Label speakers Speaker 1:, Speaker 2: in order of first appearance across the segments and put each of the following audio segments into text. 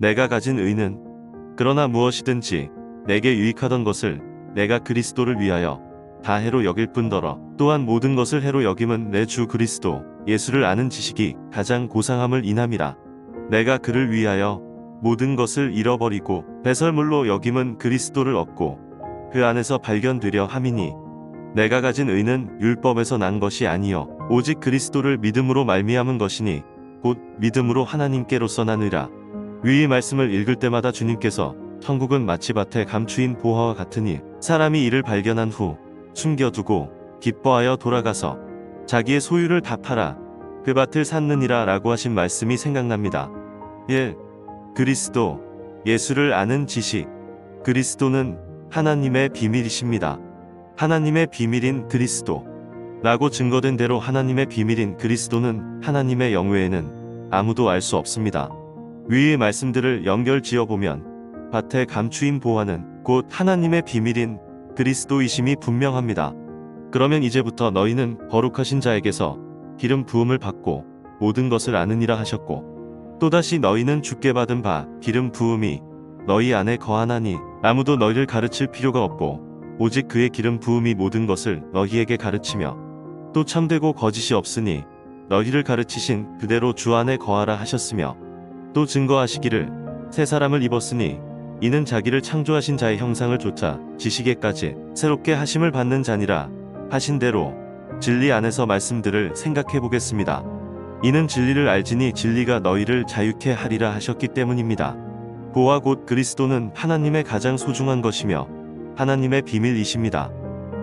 Speaker 1: 내가 가진 의는 그러나 무엇이든지 내게 유익하던 것을 내가 그리스도를 위하여 다 해로 여길 뿐더러 또한 모든 것을 해로 여김은 내 주 그리스도 예수를 아는 지식이 가장 고상함을 인함이라. 내가 그를 위하여 모든 것을 잃어버리고 배설물로 여김은 그리스도를 얻고 그 안에서 발견되려 함이니 내가 가진 의는 율법에서 난 것이 아니요 오직 그리스도를 믿음으로 말미암은 것이니 곧 믿음으로 하나님께로서 난 의라. 위의 말씀을 읽을 때마다 주님께서 천국은 마치 밭에 감추인 보화와 같으니 사람이 이를 발견한 후 숨겨두고 기뻐하여 돌아가서 자기의 소유를 다 팔아 그 밭을 샀느니라 라고 하신 말씀이 생각납니다. 1. 그리스도, 예수를 아는 지식. 그리스도는 하나님의 비밀이십니다. 하나님의 비밀인 그리스도 라고 증거된 대로 하나님의 비밀인 그리스도는 하나님의 영외에는 아무도 알 수 없습니다. 위의 말씀들을 연결 지어보면 밭에 감추인 보화는 곧 하나님의 비밀인 그리스도이심이 분명합니다. 그러면 이제부터 너희는 거룩하신 자에게서 기름 부음을 받고 모든 것을 아느니라 하셨고 또다시 너희는 주께 받은 바 기름 부음이 너희 안에 거하나니 아무도 너희를 가르칠 필요가 없고 오직 그의 기름 부음이 모든 것을 너희에게 가르치며 또 참되고 거짓이 없으니 너희를 가르치신 그대로 주 안에 거하라 하셨으며 또 증거하시기를 새 사람을 입었으니 이는 자기를 창조하신 자의 형상을 좇아 지식에까지 새롭게 하심을 받는 자니라 하신 대로 진리 안에서 말씀들을 생각해 보겠습니다. 이는 진리를 알지니 진리가 너희를 자유케 하리라 하셨기 때문입니다. 보화 곧 그리스도는 하나님의 가장 소중한 것이며 하나님의 비밀이십니다.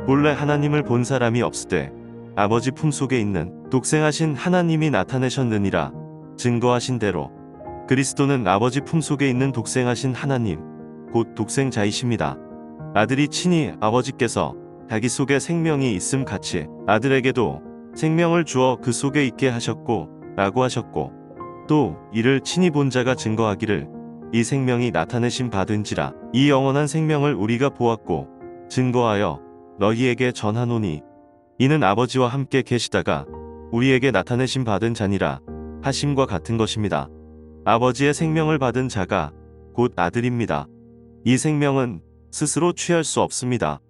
Speaker 1: 본래 하나님을 본 사람이 없으되 아버지 품속에 있는 독생하신 하나님이 나타내셨느니라 증거하신 대로 그리스도는 아버지 품속에 있는 독생하신 하나님 곧 독생자이십니다. 아들이 친히 아버지께서 자기 속에 생명이 있음 같이 아들에게도 생명을 주어 그 속에 있게 하셨고 라고 하셨고 또 이를 친히 본 자가 증거하기를 이 생명이 나타내심 받은지라. 이 영원한 생명을 우리가 보았고 증거하여 너희에게 전하노니 이는 아버지와 함께 계시다가 우리에게 나타내심 받은 자니라 하심과 같은 것입니다. 아버지의 생명을 받은 자가 곧 아들입니다. 이 생명은 스스로 취할 수 없습니다.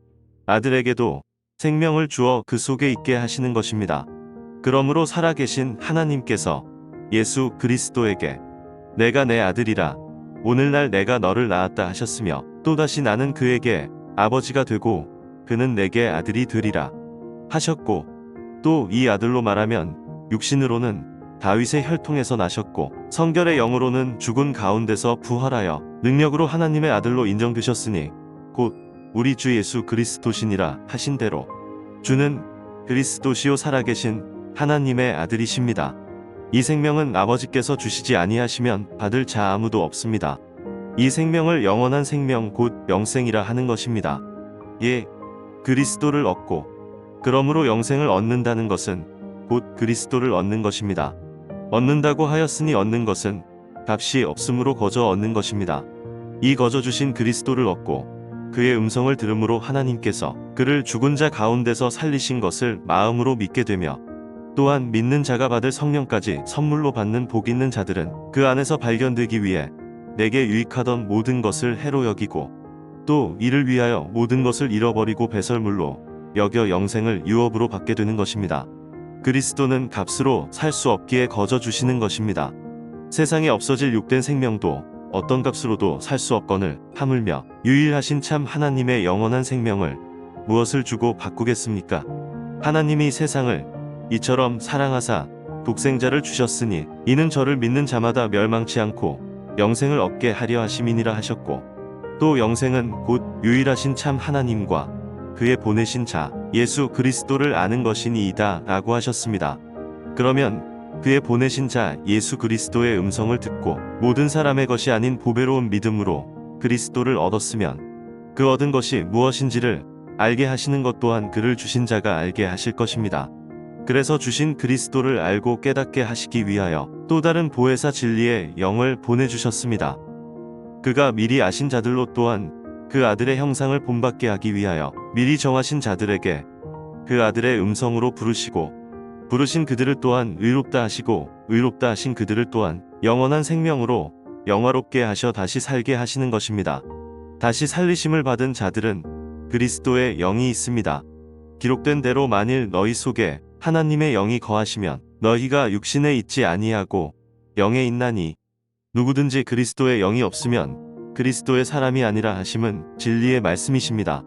Speaker 1: 아들에게도 생명을 주어 그 속에 있게 하시는 것입니다. 그러므로 살아계신 하나님께서 예수 그리스도에게 내가 내 아들이라 오늘날 내가 너를 낳았다 하셨으며 또다시 나는 그에게 아버지가 되고 그는 내게 아들이 되리라 하셨고 또 이 아들로 말하면 육신으로는 다윗의 혈통에서 나셨고 성결의 영으로는 죽은 가운데서 부활하여 능력으로 하나님의 아들로 인정되셨으니 곧 우리 주 예수 그리스도시니라 하신 대로 주는 그리스도시요 살아계신 하나님의 아들이십니다. 이 생명은 아버지께서 주시지 아니하시면 받을 자 아무도 없습니다. 이 생명을 영원한 생명 곧 영생이라 하는 것입니다. 예, 그리스도를 얻고 그러므로 영생을 얻는다는 것은 곧 그리스도를 얻는 것입니다. 얻는다고 하였으니 얻는 것은 값이 없으므로 거저 얻는 것입니다. 이 거저 주신 그리스도를 얻고 그의 음성을 들음으로 하나님께서 그를 죽은 자 가운데서 살리신 것을 마음으로 믿게 되며 또한 믿는 자가 받을 성령까지 선물로 받는 복 있는 자들은 그 안에서 발견되기 위해 내게 유익하던 모든 것을 해로 여기고 또 이를 위하여 모든 것을 잃어버리고 배설물로 여겨 영생을 유업으로 받게 되는 것입니다. 그리스도는 값으로 살 수 없기에 거저 주시는 것입니다. 세상에 없어질 육된 생명도 어떤 값으로도 살 수 없거늘 하물며 유일하신 참 하나님의 영원한 생명을 무엇을 주고 바꾸겠습니까? 하나님이 세상을 이처럼 사랑하사 독생자를 주셨으니 이는 저를 믿는 자마다 멸망치 않고 영생을 얻게 하려 하심이니라 하셨고 또 영생은 곧 유일하신 참 하나님과 그의 보내신 자 예수 그리스도를 아는 것이니이다 라고 하셨습니다. 그러면 그의 보내신 자 예수 그리스도의 음성을 듣고 모든 사람의 것이 아닌 보배로운 믿음으로 그리스도를 얻었으면 그 얻은 것이 무엇인지를 알게 하시는 것 또한 그를 주신 자가 알게 하실 것입니다. 그래서 주신 그리스도를 알고 깨닫게 하시기 위하여 또 다른 보혜사 진리의 영을 보내주셨습니다. 그가 미리 아신 자들로 또한 그 아들의 형상을 본받게 하기 위하여 미리 정하신 자들에게 그 아들의 음성으로 부르시고 부르신 그들을 또한 의롭다 하시고 의롭다 하신 그들을 또한 영원한 생명으로 영화롭게 하셔 다시 살게 하시는 것입니다. 다시 살리심을 받은 자들은 그리스도의 영이 있습니다. 기록된 대로 만일 너희 속에 하나님의 영이 거하시면 너희가 육신에 있지 아니하고 영에 있나니 누구든지 그리스도의 영이 없으면 그리스도의 사람이 아니라 하심은 진리의 말씀이십니다.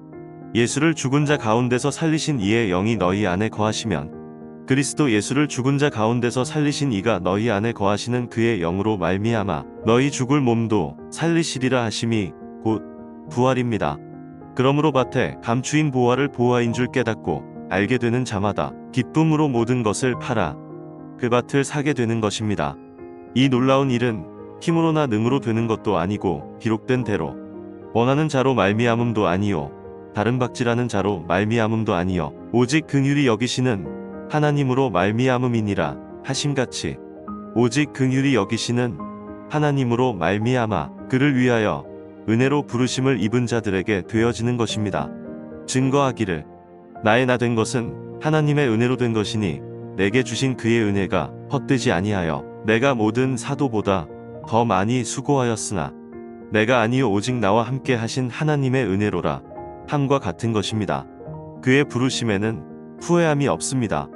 Speaker 1: 예수를 죽은 자 가운데서 살리신 이의 영이 너희 안에 거하시면 그리스도 예수를 죽은 자 가운데서 살리신 이가 너희 안에 거하시는 그의 영으로 말미암아 너희 죽을 몸도 살리시리라 하심이 곧 부활입니다. 그러므로 밭에 감추인 보화를 보화인 줄 깨닫고 알게 되는 자마다 기쁨으로 모든 것을 팔아 그 밭을 사게 되는 것입니다. 이 놀라운 일은 힘으로나 능으로 되는 것도 아니고 기록된 대로 원하는 자로 말미암음도 아니요 다른 박지라는 자로 말미암음도 아니요 오직 긍휼히 여기시는 하나님으로 말미암음이니라 하심같이 오직 긍휼히 여기시는 하나님으로 말미암아 그를 위하여 은혜로 부르심을 입은 자들에게 되어지는 것입니다. 증거하기를 나의 나 된 것은 하나님의 은혜로 된 것이니 내게 주신 그의 은혜가 헛되지 아니하여 내가 모든 사도보다 더 많이 수고하였으나 내가 아니요 오직 나와 함께 하신 하나님의 은혜로라 함과 같은 것입니다. 그의 부르심에는 후회함이 없습니다.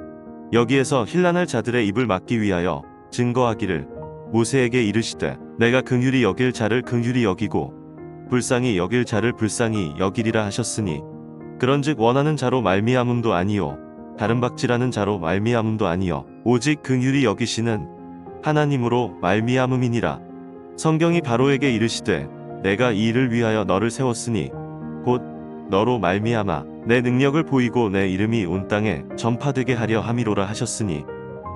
Speaker 1: 여기에서 힐난할 자들의 입을 막기 위하여 증거하기를 모세에게 이르시되 내가 긍휼히 여길 자를 긍휼히 여기고 불쌍히 여길 자를 불쌍히 여기리라 하셨으니 그런즉 원하는 자로 말미암음도 아니요 다른 박지라는 자로 말미암음도 아니요 오직 긍휼히 여기시는 하나님으로 말미암음이니라. 성경이 바로에게 이르시되 내가 이 일을 위하여 너를 세웠으니 곧 너로 말미암아 내 능력을 보이고 내 이름이 온 땅에 전파되게 하려 함이로라 하셨으니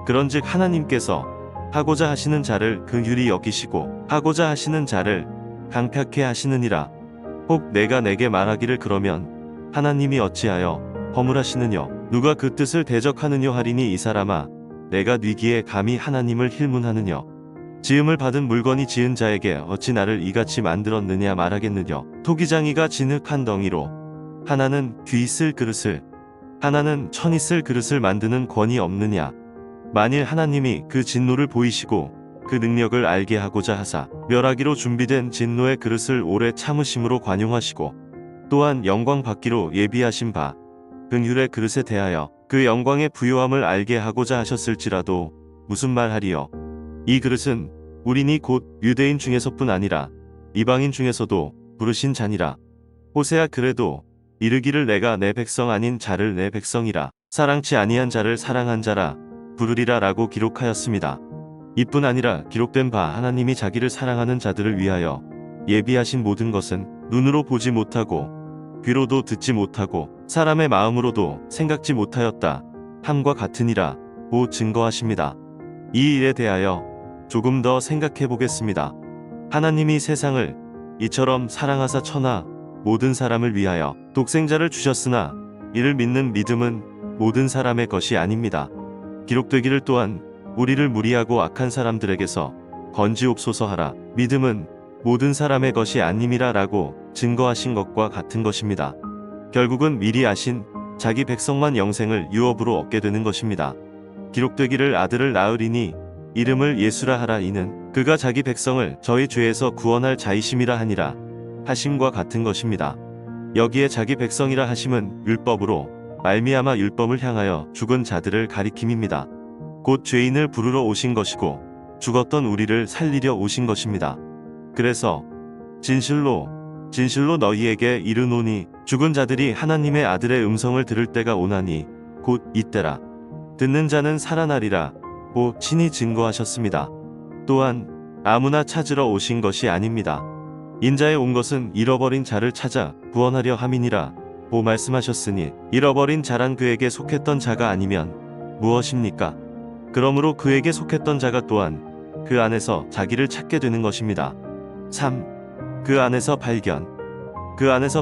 Speaker 1: 그런즉 하나님께서 하고자 하시는 자를 긍휼히 여기시고 하고자 하시는 자를 강팍해 하시느니라. 혹 내가 내게 말하기를 그러면 하나님이 어찌하여 허물하시느뇨 누가 그 뜻을 대적하느뇨 하리니 이 사람아 내가 뉘기에 감히 하나님을 힐문하느뇨 지음을 받은 물건이 지은 자에게 어찌 나를 이같이 만들었느냐 말하겠느뇨 토기장이가 진흙한 덩이로 하나는 귀 있을 그릇을 하나는 천 있을 그릇을 만드는 권위 없느냐 만일 하나님이 그 진노를 보이시고 그 능력을 알게 하고자 하사 멸하기로 준비된 진노의 그릇을 오래 참으심으로 관용하시고 또한 영광 받기로 예비하신 바 긍휼의 그릇에 대하여 그 영광의 부요함을 알게 하고자 하셨을지라도 무슨 말하리요 이 그릇은 우리니 곧 유대인 중에서뿐 아니라 이방인 중에서도 부르신 자니라. 호세아 그래도 이르기를 내가 내 백성 아닌 자를 내 백성이라 사랑치 아니한 자를 사랑한 자라 부르리라 라고 기록하였습니다. 이뿐 아니라 기록된 바 하나님이 자기를 사랑하는 자들을 위하여 예비하신 모든 것은 눈으로 보지 못하고 귀로도 듣지 못하고 사람의 마음으로도 생각지 못하였다 함과 같으니라 고 증거하십니다. 이 일에 대하여 조금 더 생각해 보겠습니다. 하나님이 세상을 이처럼 사랑하사 천하 모든 사람을 위하여 독생자를 주셨으나 이를 믿는 믿음은 모든 사람의 것이 아닙니다. 기록되기를 또한 우리를 무리하고 악한 사람들에게서 건지옵소서 하라 믿음은 모든 사람의 것이 아님이라 라고 증거하신 것과 같은 것입니다. 결국은 미리 아신 자기 백성만 영생을 유업으로 얻게 되는 것입니다. 기록되기를 아들을 낳으리니 이름을 예수라 하라 이는 그가 자기 백성을 저희 죄에서 구원할 자이심이라 하니라 하심과 같은 것입니다. 여기에 자기 백성이라 하심은 율법으로 말미암아 율법을 향하여 죽은 자들을 가리킴입니다. 곧 죄인을 부르러 오신 것이고 죽었던 우리를 살리려 오신 것입니다. 그래서 진실로 너희에게 이르노니 죽은 자들이 하나님의 아들의 음성을 들을 때가 오나니 곧 이때라. 듣는 자는 살아나리라 고 친히 증거하셨습니다. 또한 아무나 찾으러 오신 것이 아닙니다. 인자에 온 것은 잃어버린 자를 찾아 구원하려 함이니라 고 말씀하셨으니 잃어버린 자란 그에게 속했던 자가 아니면 무엇입니까? 그러므로 그에게 속했던 자가 또한 그 안에서 자기를 찾게 되는 것입니다. 3. 그 안에서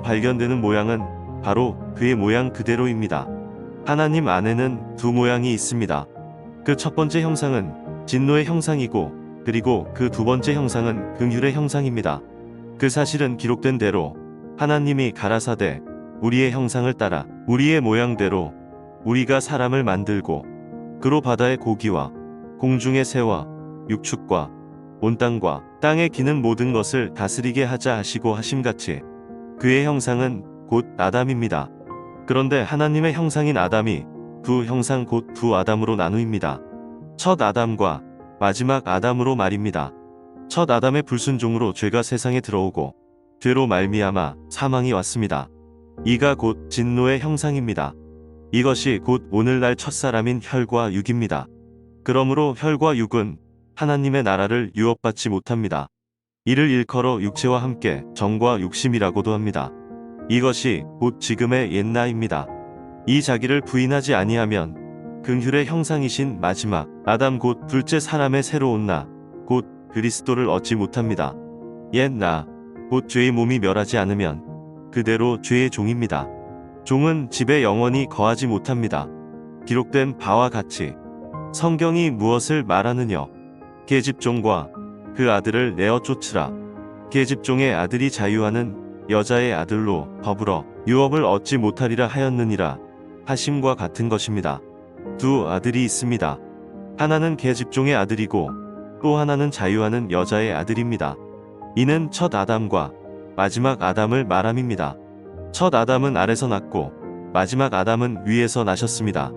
Speaker 1: 발견되는 모양은 바로 그의 모양 그대로입니다. 하나님 안에는 두 모양이 있습니다. 그 첫 번째 형상은 진노의 형상이고 그리고 그 두 번째 형상은 긍휼의 형상입니다. 그 사실은 기록된 대로 하나님이 가라사대 우리의 형상을 따라 우리의 모양대로 우리가 사람을 만들고 그로 바다의 고기와 공중의 새와 육축과 온 땅과 땅에 기는 모든 것을 다스리게 하자 하시고 하심같이 그의 형상은 곧 아담입니다. 그런데 하나님의 형상인 아담이 두 형상 곧 두 아담으로 나누입니다. 첫 아담과 마지막 아담으로 말입니다. 첫 아담의 불순종으로 죄가 세상에 들어오고 죄로 말미암아 사망이 왔습니다. 이가 곧 진노의 형상입니다. 이것이 곧 오늘날 첫사람인 혈과 육입니다. 그러므로 혈과 육은 하나님의 나라를 유업받지 못합니다. 이를 일컬어 육체와 함께 정과 육심이라고도 합니다. 이것이 곧 지금의 옛나입니다. 이 자기를 부인하지 아니하면 긍휼의 형상이신 마지막 아담 곧 둘째 사람의 새로운 나 곧 그리스도를 얻지 못합니다. 옛나 곧 죄의 몸이 멸하지 않으면 그대로 죄의 종입니다. 종은 집에 영원히 거하지 못합니다. 기록된 바와 같이 성경이 무엇을 말하느냐? 계집종과 그 아들을 내어 쫓으라. 계집종의 아들이 자유하는 여자의 아들로 더불어 유업을 얻지 못하리라 하였느니라 하심과 같은 것입니다. 두 아들이 있습니다. 하나는 계집종의 아들이고 또 하나는 자유하는 여자의 아들입니다. 이는 첫 아담과 마지막 아담을 말함입니다. 첫 아담은 아래서 났고 마지막 아담은 위에서 나셨습니다.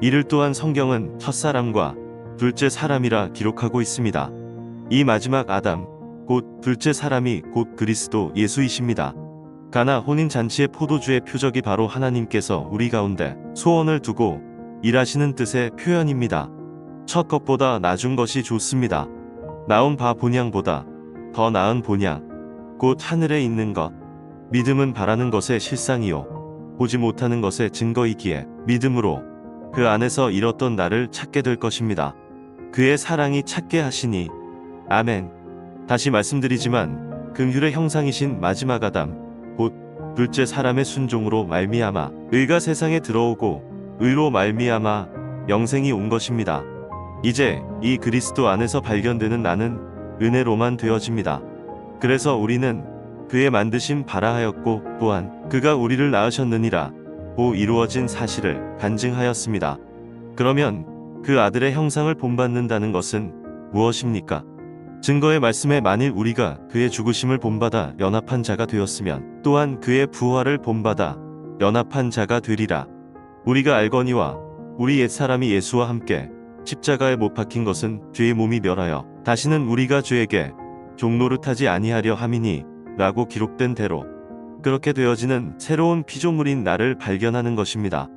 Speaker 1: 이를 또한 성경은 첫사람과 둘째 사람이라 기록하고 있습니다. 이 마지막 아담 곧 둘째 사람이 곧 그리스도 예수이십니다. 가나 혼인잔치의 포도주의 표적이 바로 하나님께서 우리 가운데 소원을 두고 일하시는 뜻의 표현입니다. 첫 것보다 낮은 것이 좋습니다. 나온 바 본향보다 더 나은 본향 곧 하늘에 있는 것. 믿음은 바라는 것의 실상이요 보지 못하는 것의 증거이기에 믿음으로 그 안에서 잃었던 나를 찾게 될 것입니다. 그의 사랑이 찾게 하시니 아멘. 다시 말씀드리지만 긍휼의 형상이신 마지막 아담 곧 둘째 사람의 순종으로 말미암아 의가 세상에 들어오고 의로 말미암아 영생이 온 것입니다. 이제 이 그리스도 안에서 발견되는 나는 은혜로만 되어집니다. 그래서 우리는 그의 만드심 바라하였고 또한 그가 우리를 낳으셨느니라 고 이루어진 사실을 간증하였습니다. 그러면 그 아들의 형상을 본받는다는 것은 무엇입니까? 증거의 말씀에 만일 우리가 그의 죽으심을 본받아 연합한 자가 되었으면 또한 그의 부활을 본받아 연합한 자가 되리라. 우리가 알거니와 우리 옛사람이 예수와 함께 십자가에 못 박힌 것은 죄의 몸이 멸하여 다시는 우리가 죄에게 종노릇하지 아니하려 함이니 라고 기록된 대로 그렇게 되어지는 새로운 피조물인 나를 발견하는 것입니다.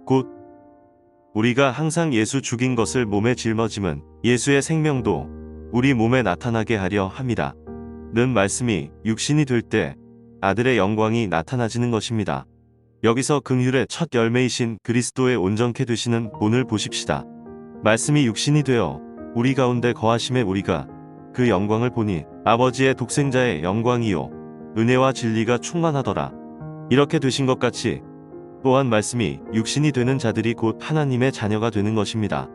Speaker 1: 곧 우리가 항상 예수 죽인 것을 몸에 짊어짐은 예수의 생명도 우리 몸에 나타나게 하려 함이라. 는 말씀이 육신이 될 때 아들의 영광이 나타나지는 것입니다. 여기서 긍휼의 첫 열매이신 그리스도의 온전케 되시는 본을 보십시다. 말씀이 육신이 되어 우리 가운데 거하심에 우리가 그 영광을 보니 아버지의 독생자의 영광이요 은혜와 진리가 충만하더라. 이렇게 되신 것 같이 또한 말씀이 육신이 되는 자들이 곧 하나님의 자녀가 되는 것입니다.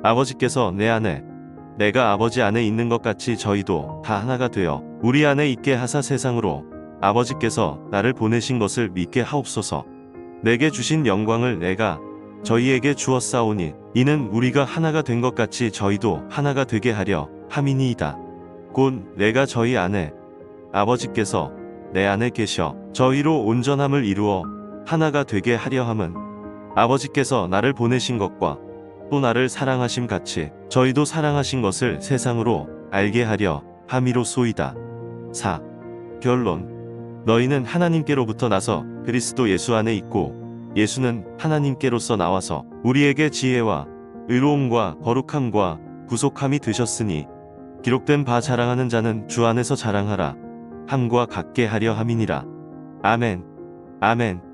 Speaker 1: 아버지께서 내 안에 내가 아버지 안에 있는 것 같이 저희도 다 하나가 되어 우리 안에 있게 하사 세상으로 아버지께서 나를 보내신 것을 믿게 하옵소서. 내게 주신 영광을 내가 저희에게 주었사오니 이는 우리가 하나가 된 것 같이 저희도 하나가 되게 하려 함이니이다. 곧 내가 저희 안에 아버지께서 내 안에 계셔 저희로 온전함을 이루어 하나가 되게 하려 함은 아버지께서 나를 보내신 것과 또 나를 사랑하심 같이 저희도 사랑하신 것을 세상으로 알게 하려 함이로소이다. 4. 결론. 너희는 하나님께로부터 나서 그리스도 예수 안에 있고 예수는 하나님께로서 나와서 우리에게 지혜와 의로움과 거룩함과 구속함이 되셨으니 기록된 바 자랑하는 자는 주 안에서 자랑하라 함과 같게 하려 함이니라. 아멘. 아멘.